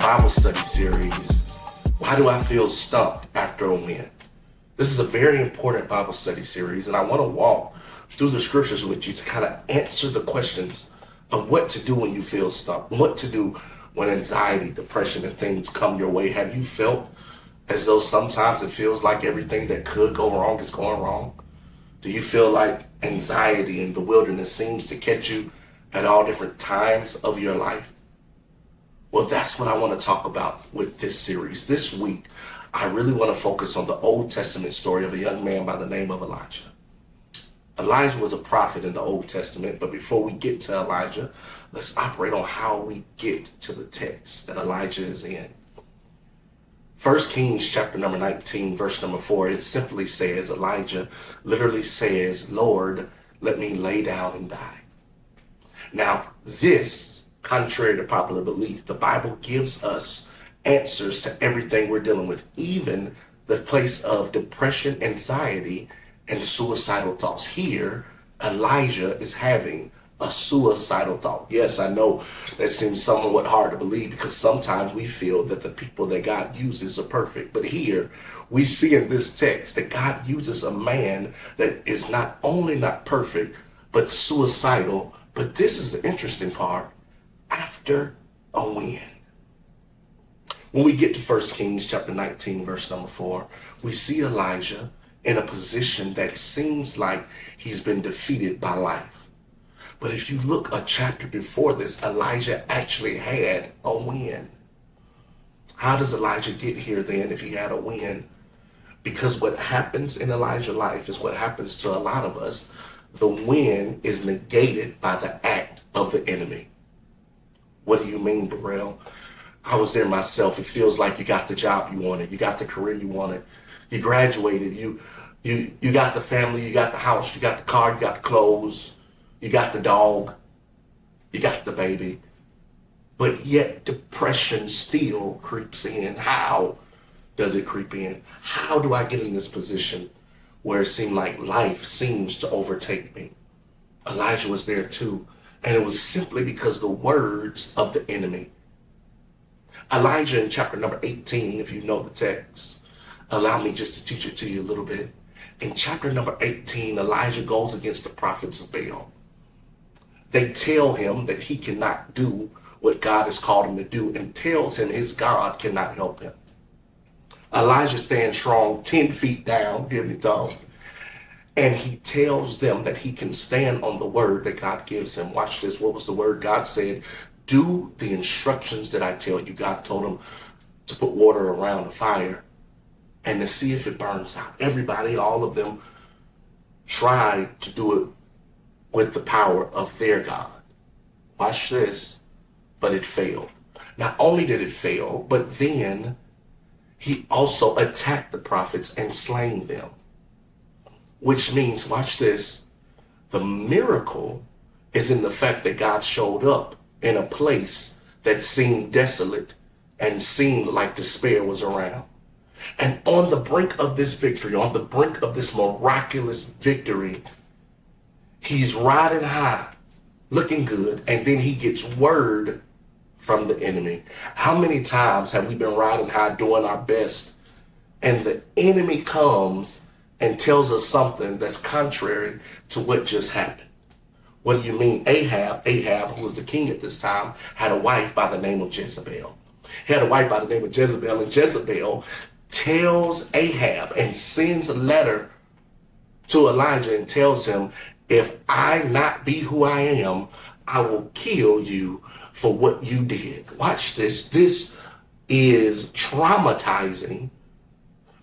Bible study series, Why Do I Feel Stumped After a Win? This is a very important Bible study series, and I want to walk through the scriptures with you to kind of answer the questions of what to do when you feel stumped, what to do when anxiety, depression, and things come your way. Have you felt as though sometimes it feels like everything that could go wrong is going wrong? Do you feel like anxiety in the wilderness seems to catch you at all different times of your life? Well, that's what I want to talk about with this series. This week, I really want to focus on the Old Testament story of a young man by the name of Elijah. Elijah was a prophet in the Old Testament, but before we get to Elijah, let's operate on how we get to the text that Elijah is in. 1 Kings chapter number 19, verse number 4, it simply says, Elijah literally says, Lord, let me lay down and die. Now, this, contrary to popular belief, the Bible gives us answers to everything we're dealing with, even the place of depression, anxiety, and suicidal thoughts. Here, Elijah is having a suicidal thought. Yes, I know that seems somewhat hard to believe because sometimes we feel that the people that God uses are perfect. But here we see in this text that God uses a man that is not only not perfect, but suicidal. But this is the interesting part, after a win. When we get to 1 Kings chapter 19, verse number 4, we see Elijah in a position that seems like he's been defeated by life. But if you look a chapter before this, Elijah actually had a win. How does Elijah get here then if he had a win? Because what happens in Elijah's life is what happens to a lot of us. The win is negated by the act of the enemy. What do you mean, Burrell? I was there myself. It feels like you got the job you wanted. You got the career you wanted. You graduated. You got the family. You got the house. You got the car. You got the clothes. You got the dog. You got the baby. But yet depression still creeps in. How does it creep in? How do I get in this position where it seemed like life seems to overtake me? Elijah was there too. And it was simply because the words of the enemy. Elijah in chapter number 18, if you know the text, allow me just to teach it to you a little bit. In chapter number 18, Elijah goes against the prophets of Baal. They tell him that he cannot do what God has called him to do and tells him his God cannot help him. Elijah stands strong, 10 feet down, give me dog, and he tells them that he can stand on the word that God gives him. Watch this. What was the word? God said, do the instructions that I tell you. God told him to put water around the fire and to see if it burns out. Everybody, all of them, tried to do it with the power of their God. Watch this. But it failed. Not only did it fail, but then he also attacked the prophets and slain them. Which means, watch this, the miracle is in the fact that God showed up in a place that seemed desolate and seemed like despair was around. And on the brink of this victory, on the brink of this miraculous victory, he's riding high, looking good, and then he gets word from the enemy. How many times have we been riding high, doing our best, and the enemy comes and tells us something that's contrary to what just happened? What do you mean? Ahab, who was the king at this time, had a wife by the name of Jezebel. He had a wife by the name of Jezebel, and Jezebel tells Ahab and sends a letter to Elijah and tells him, if I not be who I am, I will kill you for what you did. Watch this. This is traumatizing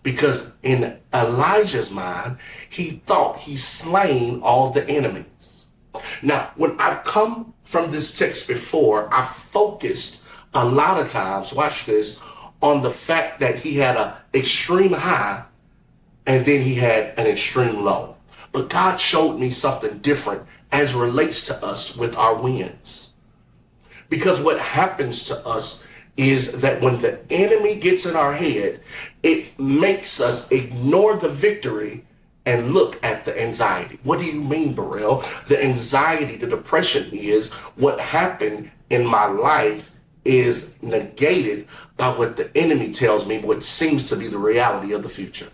because in Elijah's mind, he thought he slain all the enemies. Now, when I've come from this text before, I focused a lot of times, watch this, on the fact that he had an extreme high and then he had an extreme low. But God showed me something different as relates to us with our wins. Because what happens to us is that when the enemy gets in our head, it makes us ignore the victory and look at the anxiety. What do you mean, Burrell? The anxiety, the depression is what happened in my life is negated by what the enemy tells me, what seems to be the reality of the future.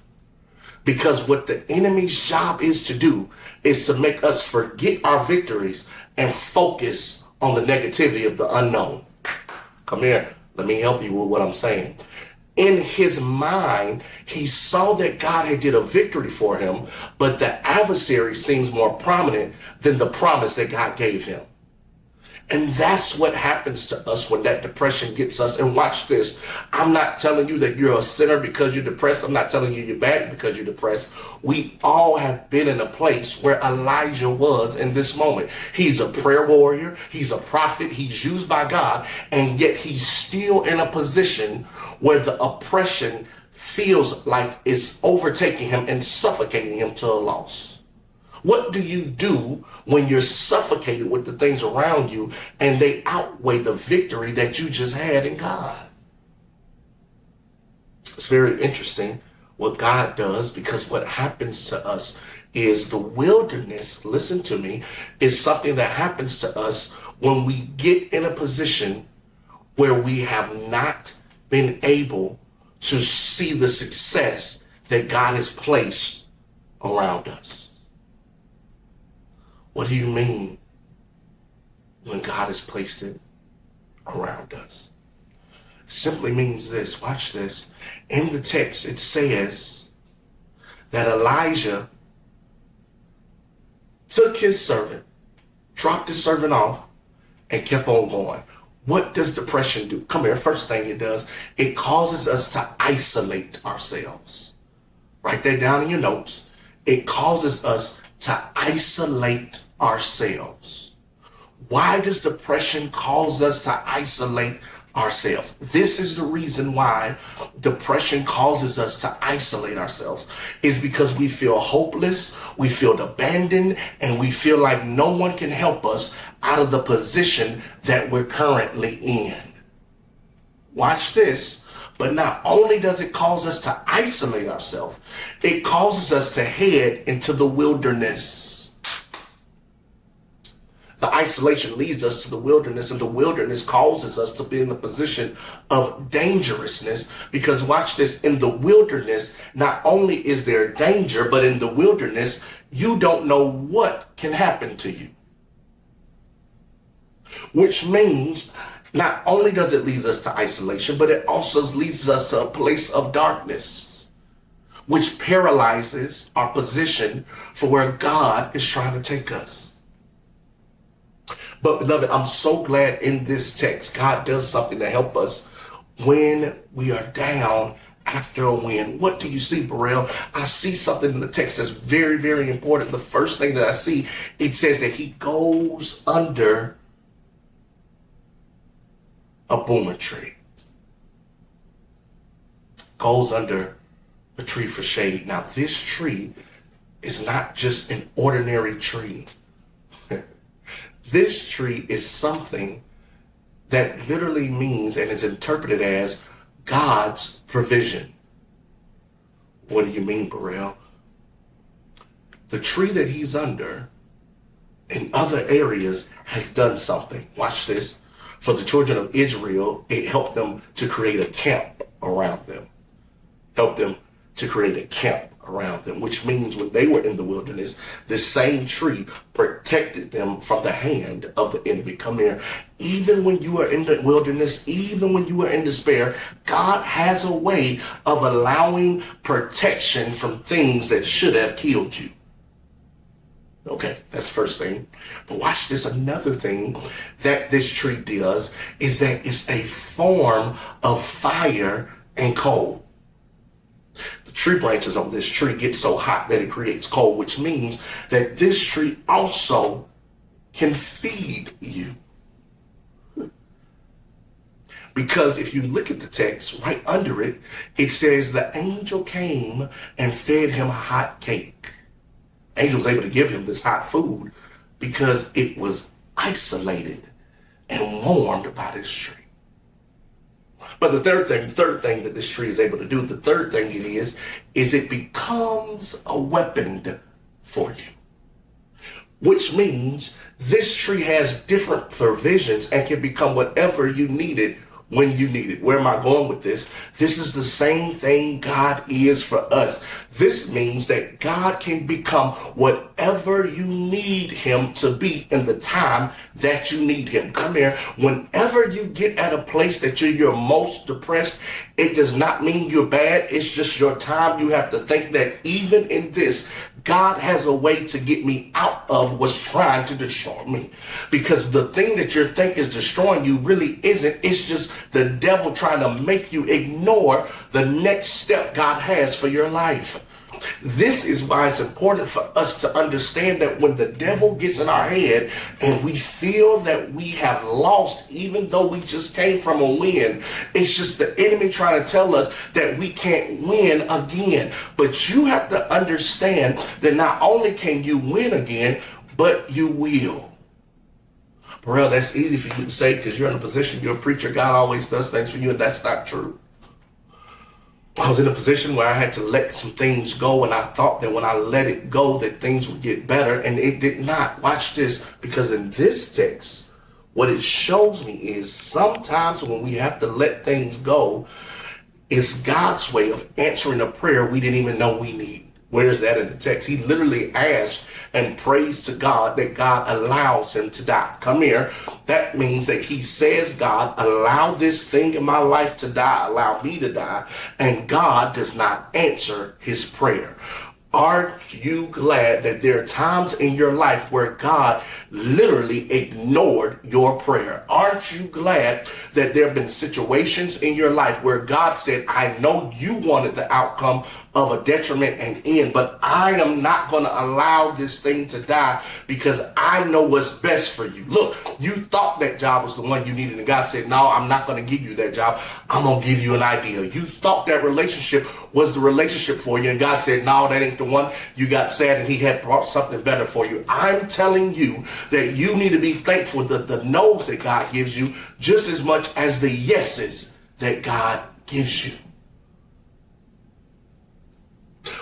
Because what the enemy's job is to do is to make us forget our victories and focus on the negativity of the unknown. Come here, let me help you with what I'm saying. In his mind, he saw that God had did a victory for him, but the adversary seems more prominent than the promise that God gave him. And that's what happens to us when that depression gets us. And watch this. I'm not telling you that you're a sinner because you're depressed. I'm not telling you you're bad because you're depressed. We all have been in a place where Elijah was in this moment. He's a prayer warrior. He's a prophet. He's used by God. And yet he's still in a position where the oppression feels like it's overtaking him and suffocating him to a loss. What do you do when you're suffocated with the things around you and they outweigh the victory that you just had in God? It's very interesting what God does, because what happens to us is the wilderness, listen to me, is something that happens to us when we get in a position where we have not been able to see the success that God has placed around us. What do you mean when God has placed it around us? It simply means this. Watch this. In the text, it says that Elijah took his servant, dropped his servant off, and kept on going. What does depression do? Come here. First thing it does, it causes us to isolate ourselves. Write that down in your notes. It causes us to isolate ourselves. Why does depression cause us to isolate ourselves? This is the reason why depression causes us to isolate ourselves, is because we feel hopeless, we feel abandoned, and we feel like no one can help us out of the position that we're currently in. Watch this. But not only does it cause us to isolate ourselves, it causes us to head into the wilderness. The isolation leads us to the wilderness, and the wilderness causes us to be in a position of dangerousness. Because watch this, in the wilderness, not only is there danger, but in the wilderness, you don't know what can happen to you. Which means not only does it lead us to isolation, but it also leads us to a place of darkness, which paralyzes our position for where God is trying to take us. But beloved, I'm so glad in this text, God does something to help us when we are down after a win. What do you see, Burrell? I see something in the text that's very, very important. The first thing that I see, it says that he goes under a boomer tree. Goes under a tree for shade. Now, this tree is not just an ordinary tree. This tree is something that literally means and is interpreted as God's provision. What do you mean, Burrell? The tree that he's under in other areas has done something. Watch this. For the children of Israel, it helped them to create a camp around them. Helped them to create a camp around them, which means when they were in the wilderness, the same tree protected them from the hand of the enemy. Come here. Even when you are in the wilderness, even when you are in despair, God has a way of allowing protection from things that should have killed you. Okay, that's the first thing. But watch this. Another thing that this tree does is that it's a form of fire and cold. The tree branches on this tree get so hot that it creates cold, which means that this tree also can feed you. Because if you look at the text, right under it, it says the angel came and fed him hot cake. Angel was able to give him this hot food because it was isolated and warmed by this tree. But the third thing that this tree is able to do, the third thing it is it becomes a weapon for you. which means this tree has different provisions and can become whatever you need it when you need it. Where am I going with this? This is the same thing God is for us. This means that God can become whatever you need him to be in the time that you need him. Come here. Whenever you get at a place that you're most depressed, it does not mean you're bad. It's just your time. You have to think that even in this, God has a way to get me out of what's trying to destroy me. Because the thing that you think is destroying you really isn't. It's just the devil trying to make you ignore the next step God has for your life. This is why it's important for us to understand that when the devil gets in our head and we feel that we have lost, even though we just came from a win, it's just the enemy trying to tell us that we can't win again. But you have to understand that not only can you win again, but you will. Burrell, that's easy for you to say because you're in a position, you're a preacher, God always does things for you, and that's not true. I was in a position where I had to let some things go, and I thought that when I let it go that things would get better, and it did not. Watch this, because in this text, what it shows me is sometimes when we have to let things go, it's God's way of answering a prayer we didn't even know we need. Where's that in the text? He literally asked and prays to God that God allows him to die. Come here. That means that he says, God, allow this thing in my life to die. Allow me to die. And God does not answer his prayer. Aren't you glad that there are times in your life where God literally ignored your prayer? Aren't you glad that there have been situations in your life where God said, I know you wanted the outcome of a detriment and end, but I am not going to allow this thing to die because I know what's best for you. Look, you thought that job was the one you needed, and God said, no, I'm not going to give you that job. I'm going to give you an idea. You thought that relationship was the relationship for you, and God said, no, that ain't the one. You got sad and he had brought something better for you. I'm telling you that you need to be thankful that the no's that God gives you just as much as the yeses that God gives you.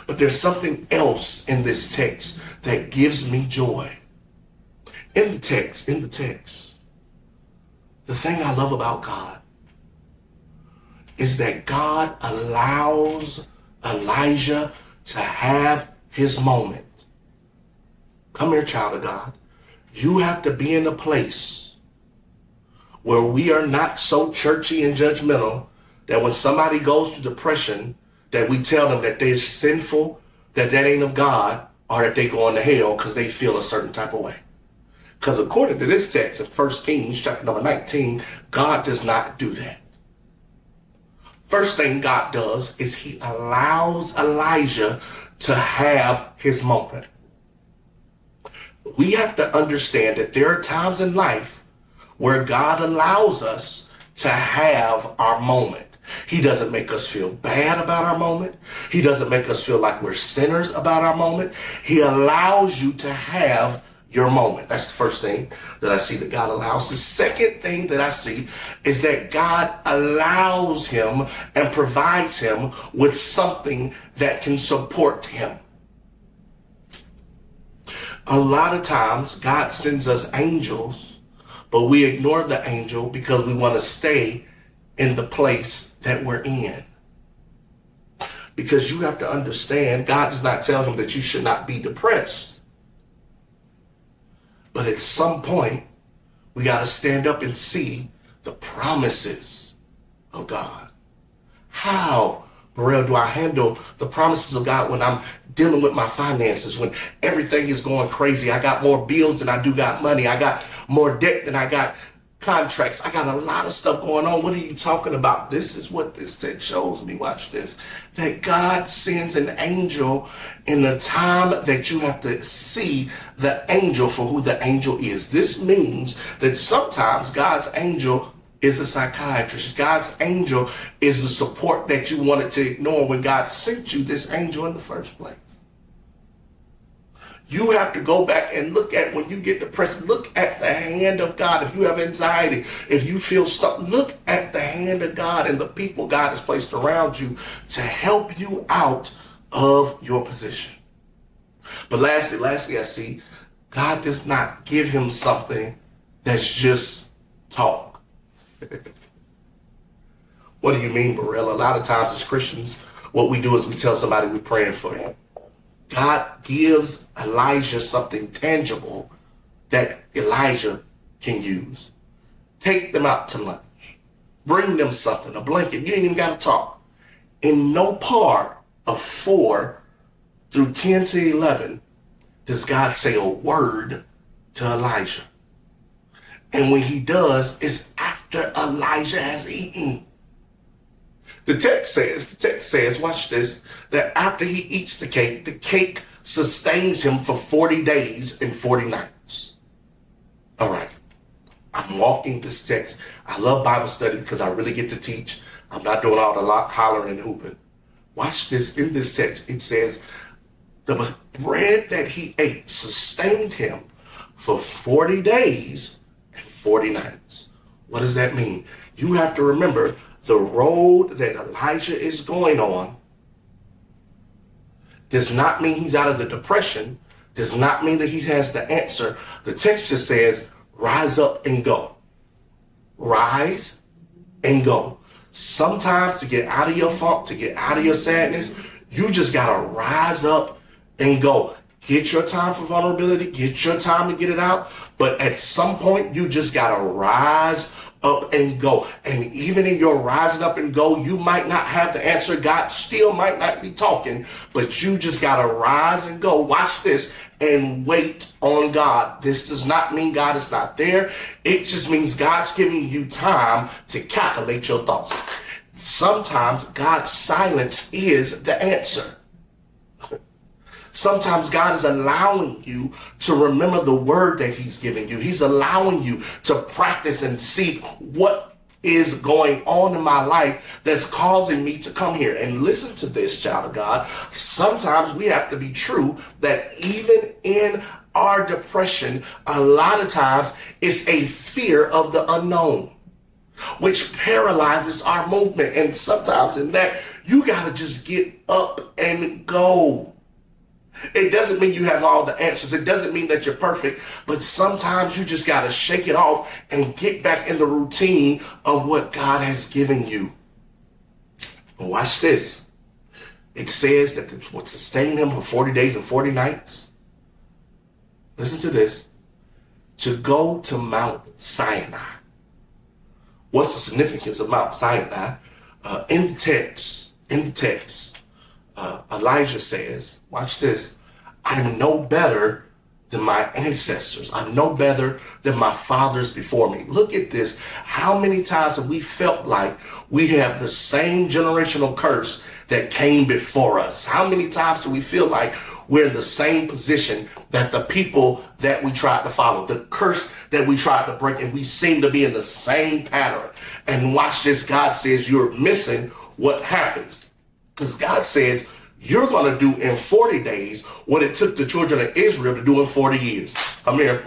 But there's something else in this text that gives me joy. In the text, the thing I love about God is that God allows Elijah to have his moment. Come here, child of God. You have to be in a place where we are not so churchy and judgmental that when somebody goes through depression, that we tell them that they're sinful, that ain't of God, or that they go into hell because they feel a certain type of way. Because according to this text in 1 Kings chapter number 19, God does not do that. First thing God does is he allows Elijah to have his moment. We have to understand that there are times in life where God allows us to have our moment. He doesn't make us feel bad about our moment. He doesn't make us feel like we're sinners about our moment. He allows you to have your moment. That's the first thing that I see that God allows. The second thing that I see is that God allows him and provides him with something that can support him. A lot of times God sends us angels, but we ignore the angel because we want to stay in the place that we're in. Because you have to understand, God does not tell him that you should not be depressed. But at some point, we got to stand up and see the promises of God. How, Burrell, do I handle the promises of God when I'm dealing with my finances, when everything is going crazy? I got more bills than I do got money. I got more debt than I got contracts. I got a lot of stuff going on. What are you talking about? This is what this text shows me. Watch this. That God sends an angel in the time that you have to see the angel for who the angel is. This means that sometimes God's angel is a psychiatrist. God's angel is the support that you wanted to ignore when God sent you this angel in the first place. You have to go back and look at when you get depressed, look at the hand of God. If you have anxiety, if you feel stuck, look at the hand of God and the people God has placed around you to help you out of your position. But lastly, I see God does not give him something that's just talk. What do you mean, Burrell? A lot of times as Christians, what we do is we tell somebody we're praying for you. God gives Elijah something tangible that Elijah can use. Take them out to lunch. Bring them something, a blanket. You ain't even got to talk. In no part of 4 through 10 to 11 does God say a word to Elijah. And when he does, it's after Elijah has eaten. The text says, watch this, that after he eats the cake sustains him for 40 days and 40 nights. All right. I'm walking this text. I love Bible study because I really get to teach. I'm not doing all the hollering and hooping. Watch this. In this text, it says, the bread that he ate sustained him for 40 days and 40 nights. What does that mean? You have to remember the road that Elijah is going on does not mean he's out of the depression, does not mean that he has the answer. The text just says, rise up and go. Rise and go. Sometimes to get out of your funk, to get out of your sadness, you just got to rise up and go. Get your time for vulnerability, get your time to get it out. But at some point, you just got to rise up and go. And even in your rising up and go, you might not have the answer. God still might not be talking, but you just got to rise and go. Watch this and wait on God. This does not mean God is not there. It just means God's giving you time to calculate your thoughts. Sometimes God's silence is the answer. Sometimes God is allowing you to remember the word that he's giving you. He's allowing you to practice and see what is going on in my life that's causing me to come here. And listen to this, child of God. Sometimes we have to be true that even in our depression, a lot of times it's a fear of the unknown, which paralyzes our movement. And sometimes in that, you got to just get up and go. It doesn't mean you have all the answers. It doesn't mean that you're perfect, but sometimes you just got to shake it off and get back in the routine of what God has given you. And watch this. It says that it would sustain him for 40 days and 40 nights. Listen to this. To go to Mount Sinai. What's the significance of Mount Sinai? In the text, Elijah says, watch this, I'm no better than my ancestors. I'm no better than my fathers before me. Look at this. How many times have we felt like we have the same generational curse that came before us? How many times do we feel like we're in the same position that the people that we tried to follow, the curse that we tried to break, and we seem to be in the same pattern? And watch this. God says you're missing what happens. Because God says, you're going to do in 40 days what it took the children of Israel to do in 40 years. Come here.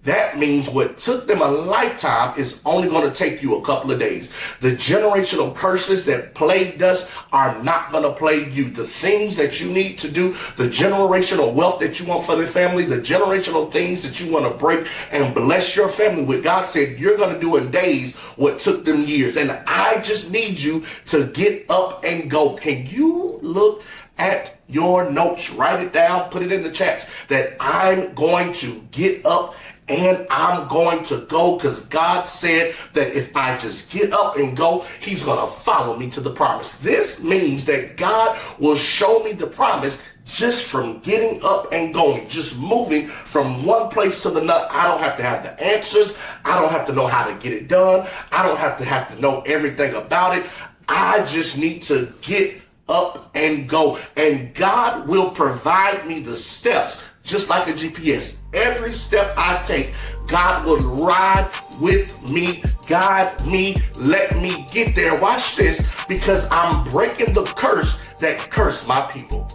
That means what took them a lifetime is only going to take you a couple of days. The generational curses that plagued us are not going to plague you. The things that you need to do, the generational wealth that you want for the family, the generational things that you want to break and bless your family with, God said you're going to do in days what took them years. And I just need you to get up and go. Can you look at your notes, write it down, put it in the chats that I'm going to get up and I'm going to go, because God said that if I just get up and go, he's going to follow me to the promise. This means that God will show me the promise just from getting up and going, just moving from one place to the next. I don't have to have the answers. I don't have to know how to get it done. I don't have to know everything about it. I just need to get up and go. And God will provide me the steps, just like a GPS. Every step I take, God will ride with me, guide me, let me get there. Watch this, because I'm breaking the curse that cursed my people.